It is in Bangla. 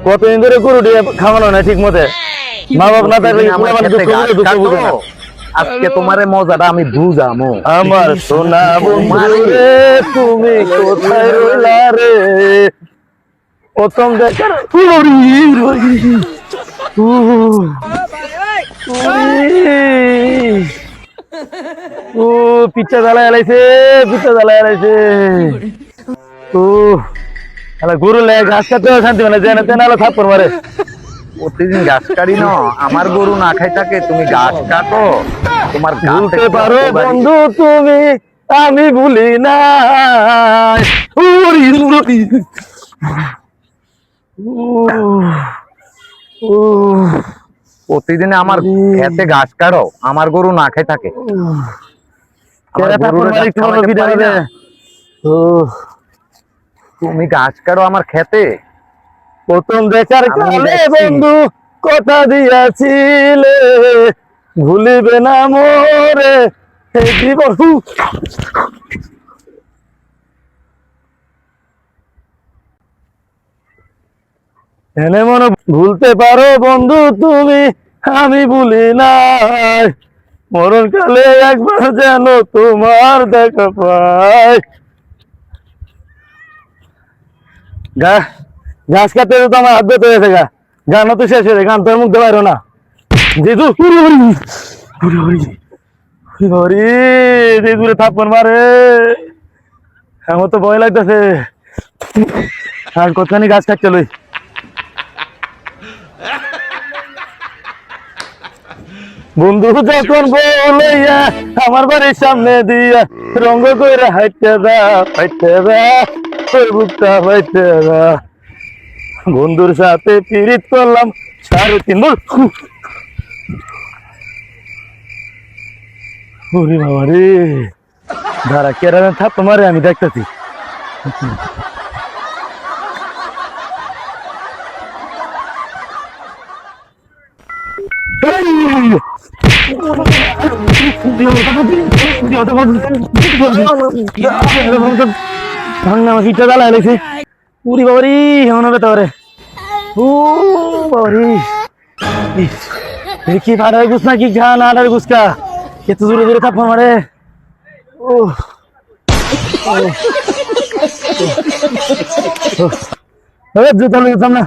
কতদিন ধরে গরু দিয়ে খাওয়ানো না ঠিক মতে, মা বাপ না থাকলে আমার দুঃখ বুঝে না। আজকে তোমার মজাটা আমি বুঝামো। আমার সোনা বন্ধু রে, তুমি কোথায় রইলা রে? প্রথম দেখার ও পিঠা জ্বালা এলাইছে, পিঠা জ্বালা এলাইছে। ও গরু লে ঘাস কাটতেও শান্তি মানে জেনে তেনে আলো থাপ্পড় মারে। প্রতিদিন ঘাস কাটি না, আমার গরু না খাই থাকে, তুমি ঘাস কাটো। তোমার ভুলতে পারো বন্ধু তুমি, আমি ভুলি না। প্রতিদিন আমার খেতে ঘাস কাটো, আমার গরু না খাই থাকে। তুমি ঘাস কাটো আমার খেতে। প্রথম দেখার কালে বন্ধু কথা দিয়াছিলে, ভুলিবে না মোরে জীবন। এনে মনে ভুলতে পারো বন্ধু তুমি, আমি ভুলি নাই। মরণ কালে একবার যেন তোমার দেখা পাই। ঘাস কাটতে তো আমার হাত বেঁধে হয়েছে গা, গানও তো শেষ হয়েছে, গান তোর মুখ দেওয়ার না যেহেতু যেগুলো থাপ্পন মারে আমার তো ভয় লাগতেছে। আর কতখানি গাছ কাটতে লই। বন্ধু যখন বলইয়া আমার বাড়ির সামনে দিয়া রঙ্গ কইরা হাইটে দা ফাইটে দা তোর বুকটা ফাইটে দা। বন্ধুর সাথে পিরিত করলাম 3.5 বছর। ওরে বাবা রে, দাঁড়া কেরামে থাপ মারে আমি দেখতেছি। পিঠা জ্বালা লাগছে। উরি বাবারি এমন হবে তোরে। ও বাবারি কি ভাড়ার গুছ না কি ঘা নাড়ার গুছকা, এত দূরে দূরে থাপ্পড় মারে। ও জুতা লইতাম না।